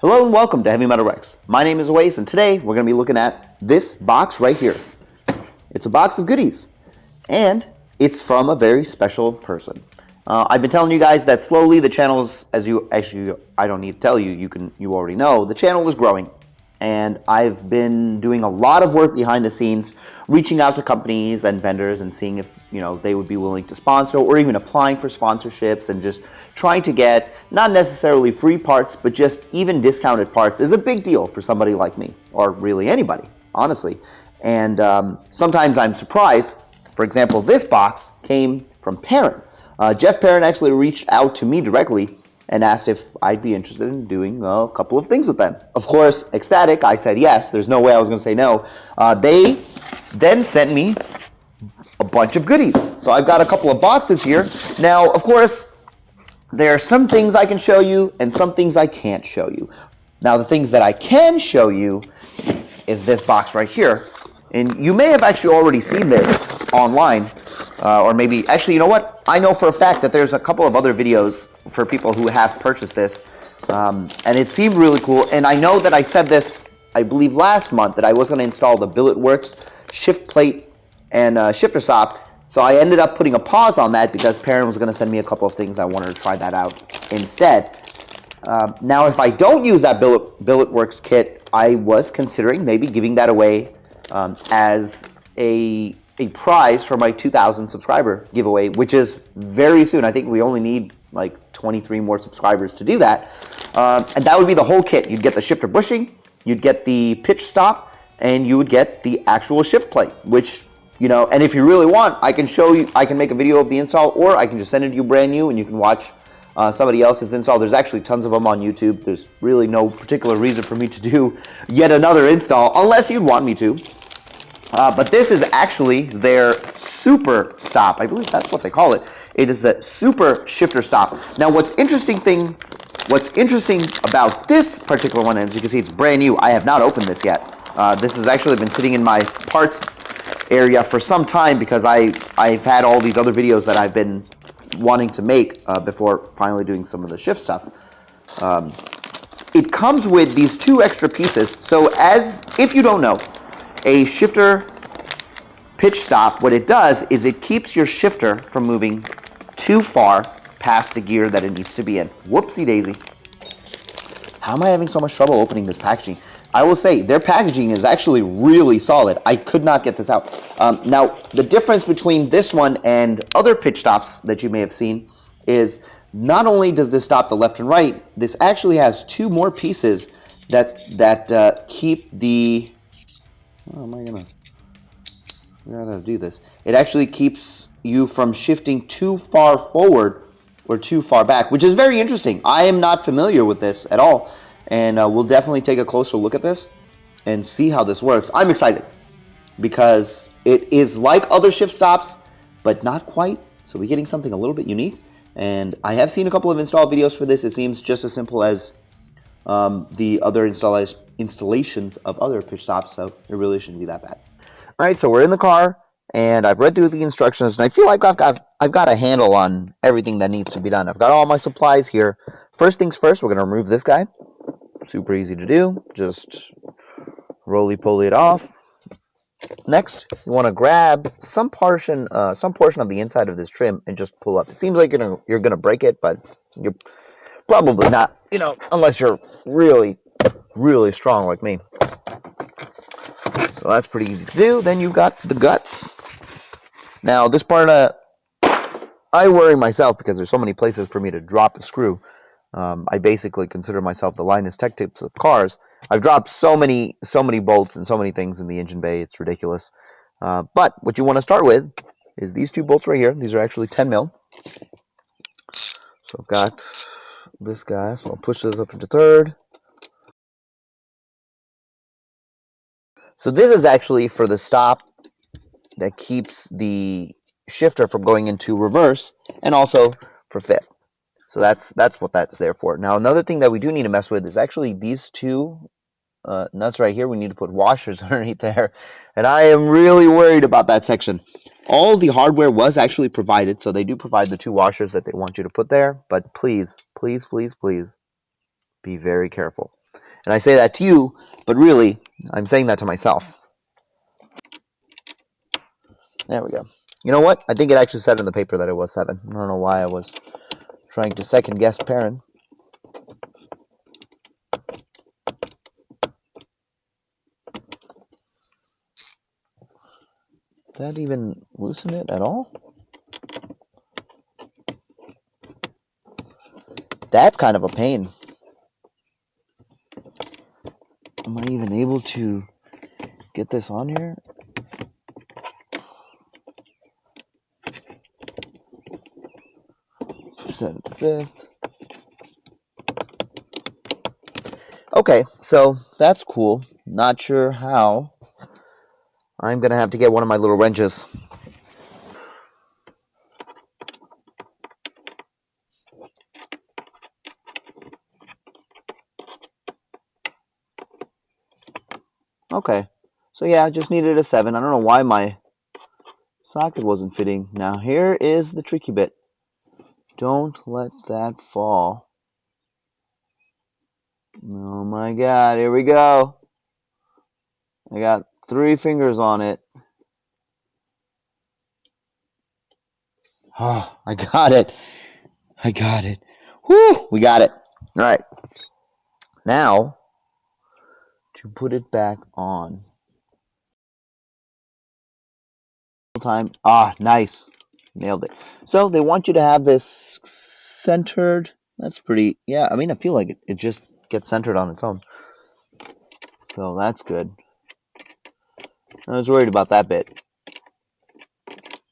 Hello and welcome to Heavy Metal Rex. My name is Awais, and today we're going to be looking at this box right here. It's a box of goodies, and it's from a very special person. I've been telling you guys that slowly the channel's, I don't need to tell you, you already know, the channel is growing. And I've been doing a lot of work behind the scenes, reaching out to companies and vendors and seeing if they would be willing to sponsor, or even applying for sponsorships, and just trying to get not necessarily free parts, but just even discounted parts is a big deal for somebody like me, or really anybody, honestly. And sometimes I'm surprised. For example, this box came from Perrin. Jeff Perrin actually reached out to me directly and asked if I'd be interested in doing a couple of things with them. Of course, ecstatic, I said yes. There's no way I was going to say no. They then sent me a bunch of goodies. So I've got a couple of boxes here. Now, of course, there are some things I can show you and some things I can't show you. Now, the things that I can show you is this box right here. And you may have actually already seen this online, or maybe, actually, you know what? I know for a fact that there's a couple of other videos for people who have purchased this, and it seemed really cool. And I know that I said this, I believe last month, that I was going to install the WRX shift plate and shifter stop. So I ended up putting a pause on that because Perrin was going to send me a couple of things. I wanted to try that out instead. Now, if I don't use that WRX kit, I was considering maybe giving that away as a prize for my 2,000 subscriber giveaway, which is very soon. I think we only need like 23 more subscribers to do that. And that would be the whole kit. You'd get the shifter bushing, you'd get the pitch stop, and you would get the actual shift plate, which, and if you really want, I can show you, I can make a video of the install, or I can just send it to you brand new and you can watch somebody else's install. There's actually tons of them on YouTube. There's really no particular reason for me to do yet another install, unless you'd want me to. But this is actually their super stop. I believe that's what they call it. It is a super shifter stop. Now, what's interesting about this particular one, and as you can see, it's brand new. I have not opened this yet. This has actually been sitting in my parts area for some time because I've had all these other videos that I've been wanting to make before finally doing some of the shift stuff. It comes with these two extra pieces. So if you don't know, a shifter pitch stop, what it does is it keeps your shifter from moving too far past the gear that it needs to be in. Whoopsie daisy. How am I having so much trouble opening this packaging? I will say, their packaging is actually really solid. I could not get this out. Now, the difference between this one and other pitch stops that you may have seen is not only does this stop the left and right, this actually has two more pieces that keep the... How am I gonna do this? It actually keeps you from shifting too far forward or too far back, which is very interesting. I am not familiar with this at all, and we'll definitely take a closer look at this and see how this works. I'm excited because it is like other shift stops, but not quite. So we're getting something a little bit unique, and I have seen a couple of install videos for this. It seems just as simple as the other installations of other pitch stops, so it really shouldn't be that bad. All right, so we're in the car, and I've read through the instructions, and I feel like I've got a handle on everything that needs to be done. I've got all my supplies here. First things first, we're going to remove this guy. Super easy to do. Just roly-poly it off. Next, you want to grab some portion of the inside of this trim and just pull up. It seems like you're gonna break it, but you're probably not. Unless you're really, really strong like me. So that's pretty easy to do. Then you've got the guts. Now this part, I worry myself because there's so many places for me to drop a screw. I basically consider myself the Linus Tech Tips of cars. I've dropped so many bolts and so many things in the engine bay. It's ridiculous. But what you want to start with is these two bolts right here. These are actually 10 mil. So I've got this guy. So I'll push this up into third. So this is actually for the stop that keeps the shifter from going into reverse, and also for fifth. So that's what that's there for. Now, another thing that we do need to mess with is actually these two nuts right here. We need to put washers underneath there, and I am really worried about that section. All the hardware was actually provided, so they do provide the two washers that they want you to put there, but please, please, please, please be very careful. And I say that to you, but really, I'm saying that to myself. There we go. You know what? I think it actually said in the paper that it was 7. I don't know why I was trying to second guess Perrin. Did that even loosen it at all? That's kind of a pain. Am I even able to get this on here? Push that at the 5th. Okay, so that's cool. Not sure how. I'm going to have to get one of my little wrenches. Okay, so yeah, I just needed a 7. I don't know why my socket wasn't fitting. Now here is the tricky bit. Don't let that fall. Oh my god, here we go. I got 3 fingers on it. Oh, I got it. I got it. Whew, we got it. All right. Now, to put it back on. Time. Ah, nice. Nailed it. So they want you to have this centered. That's pretty, yeah, I mean, I feel like it just gets centered on its own. So that's good. I was worried about that bit.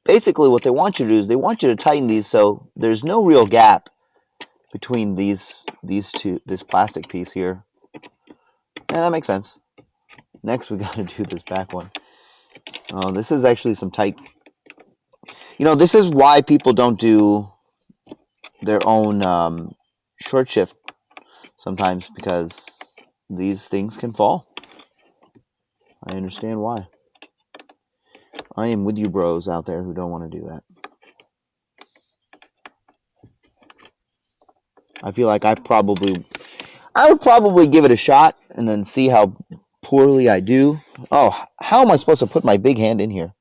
Basically, what they want you to do is they want you to tighten these so there's no real gap between these two, this plastic piece here. And that makes sense. Next, we got to do this back one. Oh, this is actually some tight. You know, this is why people don't do their own short shift sometimes, because these things can fall. I understand why. I am with you bros out there who don't want to do that. I feel like I would probably give it a shot and then see how poorly I do. Oh, how am I supposed to put my big hand in here?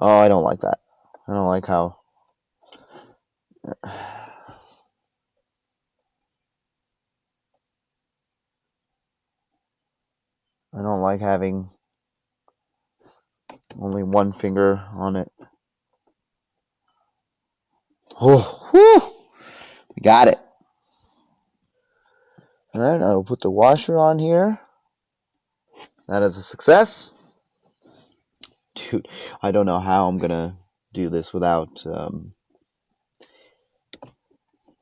Oh, I don't like that. I don't like how. I don't like having only one finger on it. Oh, whew, we got it. All right, I'll put the washer on here. That is a success. Dude, I don't know how I'm going to do this without...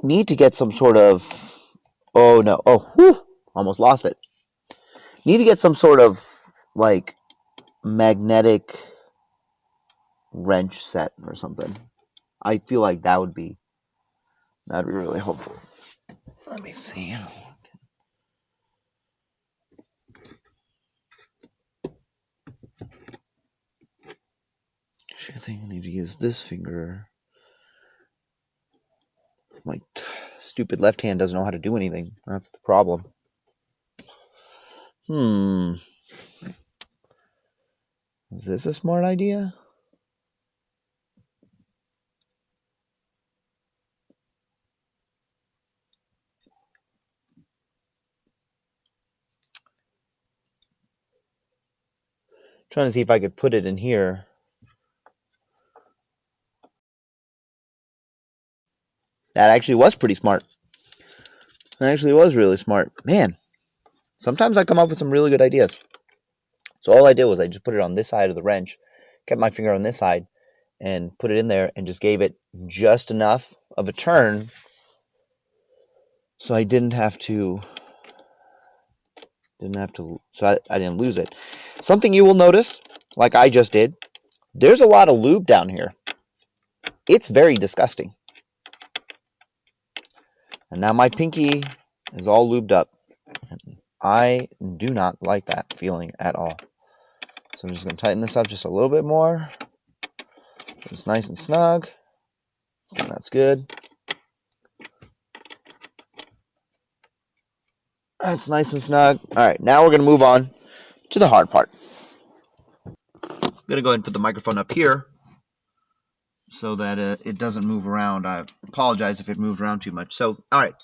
need to get some sort of... Oh, no. Oh, whew, almost lost it. Need to get some sort of, like, magnetic wrench set or something. I feel like that'd be really helpful. Let me see. I think I need to use this finger. My stupid left hand doesn't know how to do anything. That's the problem. Is this a smart idea? Trying to see if I could put it in here. That actually was pretty smart. That actually was really smart. Man, sometimes I come up with some really good ideas. So all I did was I just put it on this side of the wrench, kept my finger on this side, and put it in there and just gave it just enough of a turn so I didn't have to, so I didn't lose it. Something you will notice, like I just did, there's a lot of lube down here. It's very disgusting. And now my pinky is all lubed up. I do not like that feeling at all. So I'm just going to tighten this up just a little bit more. It's nice and snug. And that's good. That's nice and snug. All right, now we're going to move on to the hard part. I'm going to go ahead and put the microphone up here so that it doesn't move around. I apologize if it moved around too much. So, all right,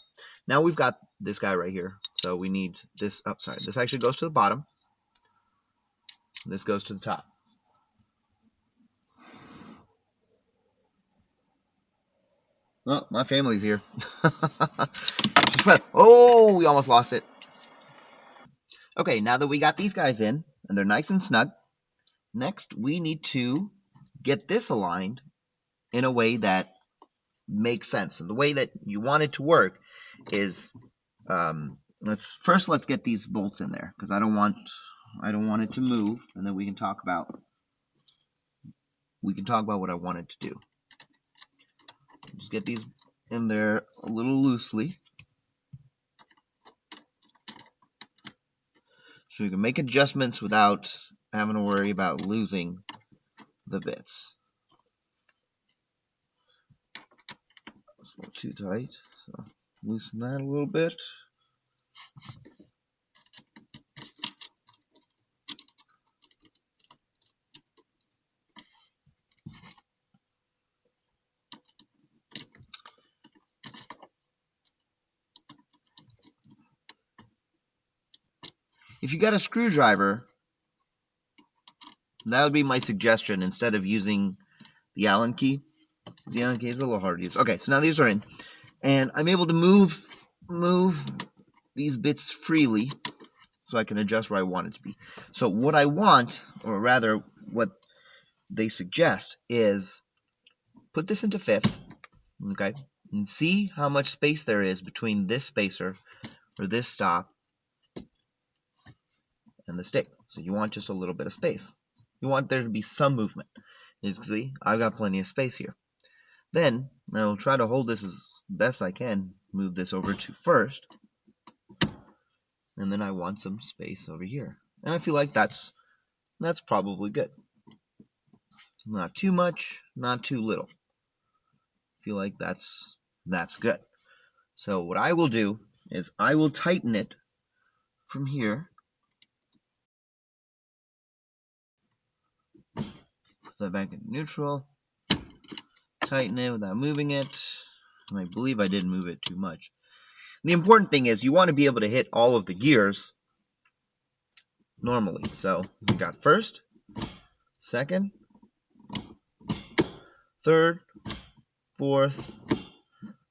now we've got this guy right here. So we need this upside. This actually goes to the bottom. This goes to the top. Oh, my family's here. Oh, we almost lost it. Okay, now that we got these guys in, and they're nice and snug, next we need to get this aligned in a way that makes sense. And the way that you want it to work is, let's get these bolts in there, because I don't want it to move, and then we can talk about what I want it to do. Just get these in there a little loosely, so you can make adjustments without having to worry about losing the bits. It's a little too tight, so loosen that a little bit. If you got a screwdriver, that would be my suggestion instead of using the Allen key. The Allen key is a little hard to use. Okay, so now these are in, and I'm able to move these bits freely, so I can adjust where I want it to be. So what I want, or rather what they suggest, is put this into fifth, okay, and see how much space there is between this spacer, or this stop, and the stick. So you want just a little bit of space. You want there to be some movement. As you can see, I've got plenty of space here. Then I'll try to hold this as best I can. Move this over to first, and then I want some space over here. And I feel like that's probably good. Not too much, not too little. I feel like that's good. So what I will do is I will tighten it from here. Put that back in neutral. Tighten it without moving it. And I believe I didn't move it too much. The important thing is you want to be able to hit all of the gears normally. So we got first, second, third, fourth,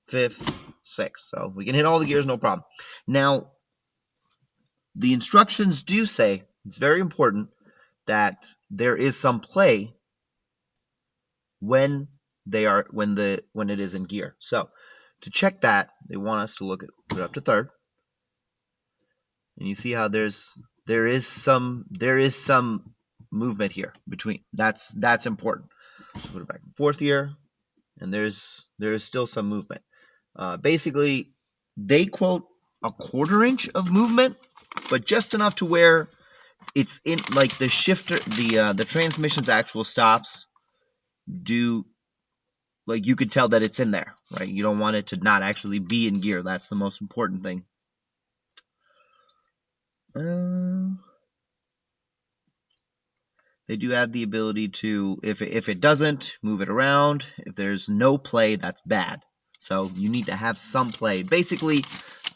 fifth, sixth. So we can hit all the gears, no problem. Now, the instructions do say, it's very important, that there is some play when it is in gear. So to check that, they want us to put it up to third, and you see how there is some movement here between. That's important. So put it back in fourth gear, and there is still some movement. Basically, they quote a 1/4 inch of movement, but just enough to where it's in, like the shifter, the transmission's actual stops do, like you could tell that it's in there, right? You don't want it to not actually be in gear. That's the most important thing. They do have the ability to, if it doesn't, move it around. If there's no play, that's bad. So you need to have some play. Basically,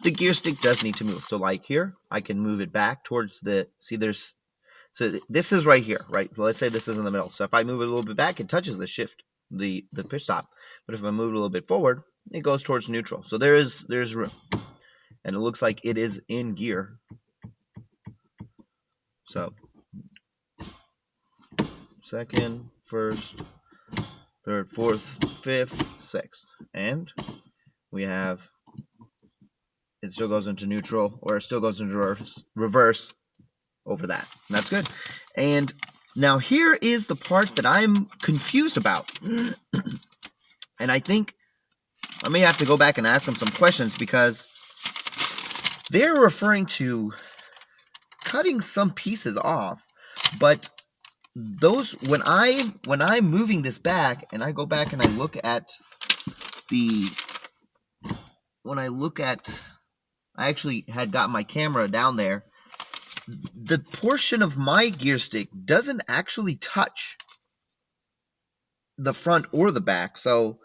the gear stick does need to move. So like here, I can move it back towards so this is right here, right? So let's say this is in the middle. So if I move it a little bit back, it touches the shift, the pitch stop. But if I move it a little bit forward, it goes towards neutral. So there's room. And it looks like it is in gear. So second, first, third, fourth, fifth, sixth. And we have, it still goes into neutral, or it still goes into reverse over that. And that's good. And now here is the part that I'm confused about. And I think I may have to go back and ask them some questions, because they're referring to cutting some pieces off, but those, when I'm moving this back and I go back and I look at I actually had got my camera down there. The portion of my gear stick doesn't actually touch the front or the back, so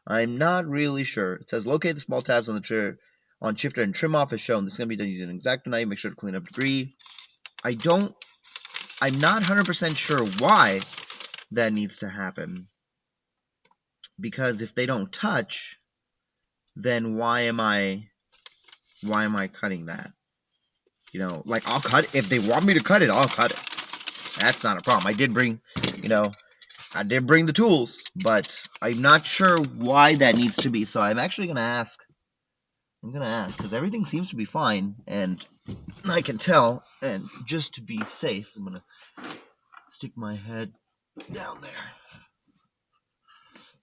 I'm not really sure. It says locate the small tabs on the trigger on shifter and trim off as shown. This is going to be done using an X-Acto knife. Make sure to clean up debris. I'm not 100% sure why that needs to happen. Because if they don't touch, then why am I cutting that? You know, like, I'll cut it. If they want me to cut it, I'll cut it. That's not a problem. I did bring the tools, but I'm not sure why that needs to be. So I'm actually going to ask. I'm going to ask, because everything seems to be fine, and I can tell. And just to be safe, I'm going to stick my head down there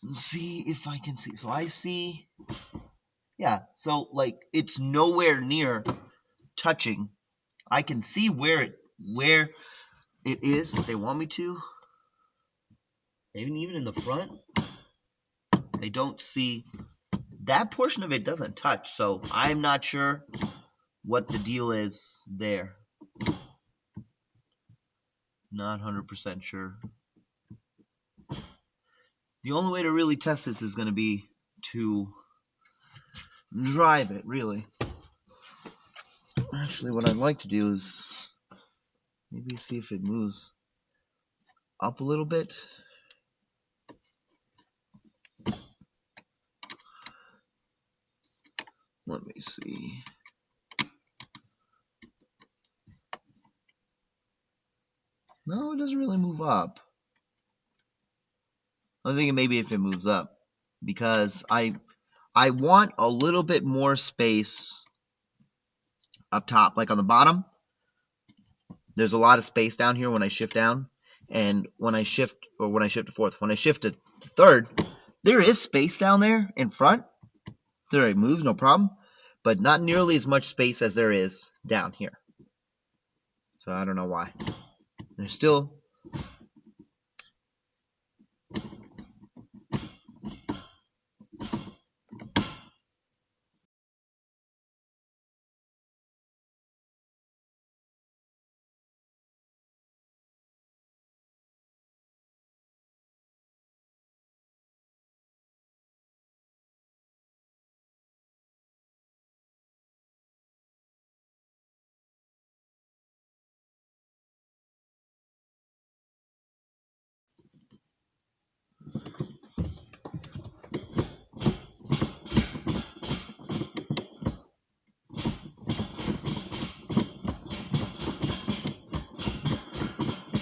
and see if I can see. So I see, yeah, so like it's nowhere near touching. I can see where it is if they want me to. Even in the front, I don't see. That portion of it doesn't touch, so I'm not sure what the deal is there. Not 100% sure. The only way to really test this is going to be to drive it, really. Actually, what I'd like to do is maybe see if it moves up a little bit. Let me see. No, it doesn't really move up. I was thinking maybe if it moves up, because I want a little bit more space up top, like on the bottom. There's a lot of space down here when I shift down, and when I shift to fourth, when I shift to third, there is space down there in front. There it moves, no problem, but not nearly as much space as there is down here. So I don't know why. There's still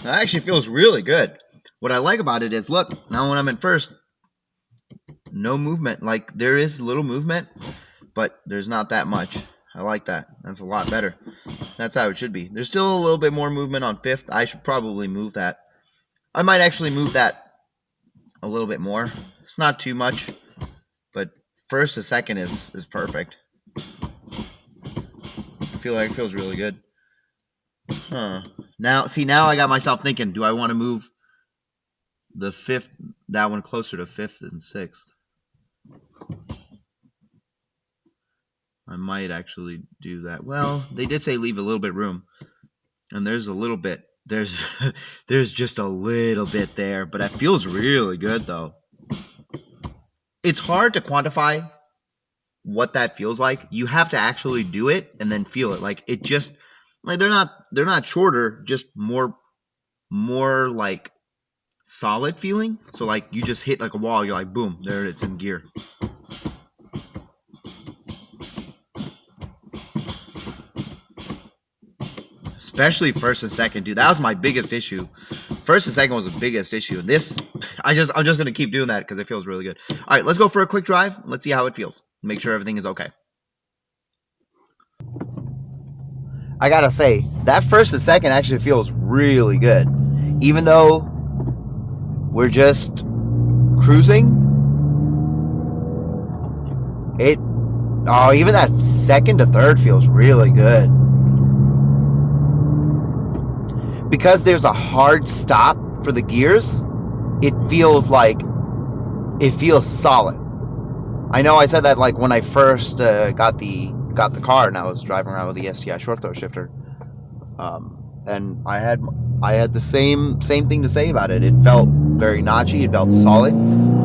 it actually feels really good. What I like about it is, look, now when I'm in first, no movement. Like, there is a little movement, but there's not that much. I like that. That's a lot better. That's how it should be. There's still a little bit more movement on fifth. I should probably move that. I might actually move that a little bit more. It's not too much, but first to second is perfect. I feel like it feels really good. Huh. Now I got myself thinking, do I want to move the fifth, that one closer to fifth and sixth? I might actually do that. Well, they did say leave a little bit room, and there's a little bit. There's just a little bit there, but it feels really good though. It's hard to quantify what that feels like. You have to actually do it and then feel it. Like, it just, like, they're not shorter, just more like solid feeling. So like you just hit like a wall, you're like, boom, there it's in gear. Especially first and second, dude. That was my biggest issue. First and second was the biggest issue. This, I'm just gonna keep doing that because it feels really good. All right, let's go for a quick drive. Let's see how it feels. Make sure everything is okay. I gotta say, that first and second actually feels really good. Even though we're just cruising, even that second to third feels really good. Because there's a hard stop for the gears, it feels solid. I know I said that like when I first got the got the car and I was driving around with the STI short throw shifter. And I had the same thing to say about it. It felt very notchy. It felt solid.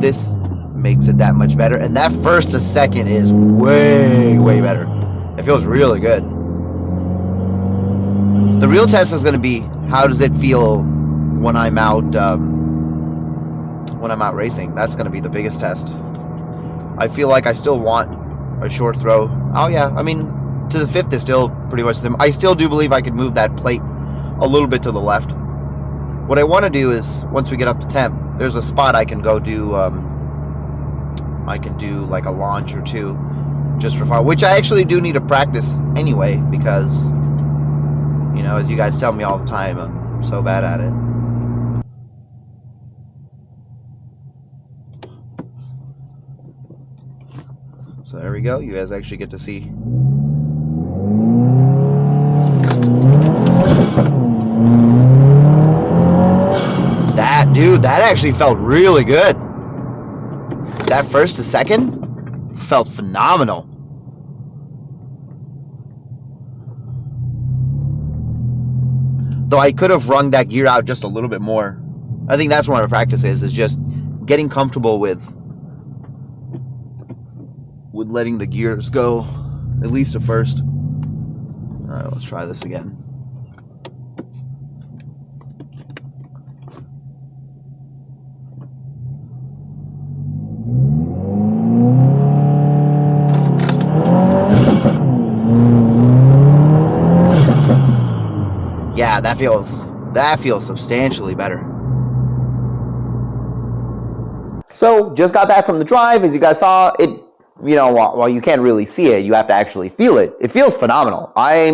This makes it that much better. And that first to second is way better. It feels really good. The real test is going to be, how does it feel when I'm out racing? That's going to be the biggest test. I feel like I still want a short throw. Oh yeah, I mean, to the fifth is still pretty much the same. I still do believe I could move that plate a little bit to the left. What I want to do is, once we get up to temp, there's a spot I can go do. I can do like a launch or two, just for fun. Which I actually do need to practice anyway, because, you know, as you guys tell me all the time, I'm so bad at it. So there we go. You guys actually get to see. Dude, that actually felt really good. That first to second felt phenomenal. Though I could have wrung that gear out just a little bit more. I think that's what my practice is just getting comfortable with letting the gears go, at least at first. All right, let's try this again. Yeah, that feels substantially better. So, just got back from the drive. As you guys saw, it, you know, while you can't really see it, you have to actually feel it. It feels phenomenal. I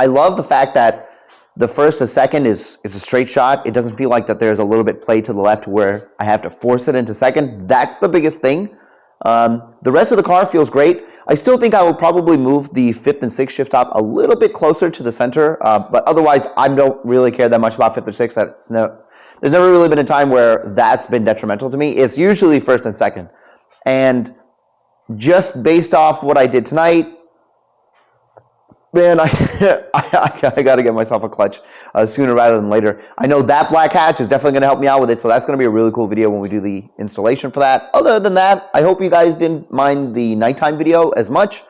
love the fact that the first to second is a straight shot. It doesn't feel like that there's a little bit play to the left where I have to force it into second. That's the biggest thing. The rest of the car feels great. I still think I will probably move the fifth and sixth shift top a little bit closer to the center, but otherwise I don't really care that much about fifth or sixth. There's never really been a time where that's been detrimental to me. It's usually first and second. And just based off what I did tonight, man, I got to get myself a clutch sooner rather than later. I know that black hatch is definitely going to help me out with it, so that's going to be a really cool video when we do the installation for that. Other than that, I hope you guys didn't mind the nighttime video as much.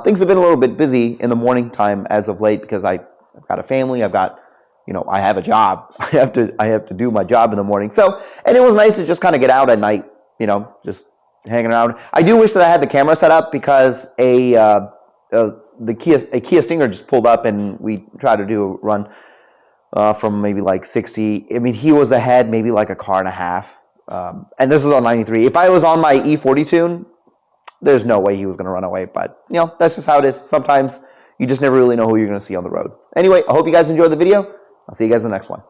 Things have been a little bit busy in the morning time as of late because I've got a family. I've got, you know, I have a job. I have to do my job in the morning. So, and it was nice to just kind of get out at night, you know, just hanging around. I do wish that I had the camera set up because a Kia Stinger just pulled up and we tried to do a run from maybe like 60. I mean, he was ahead maybe like a car and a half. And this is on 93. If I was on my E40 tune, there's no way he was going to run away. But, you know, that's just how it is. Sometimes you just never really know who you're going to see on the road. Anyway, I hope you guys enjoyed the video. I'll see you guys in the next one.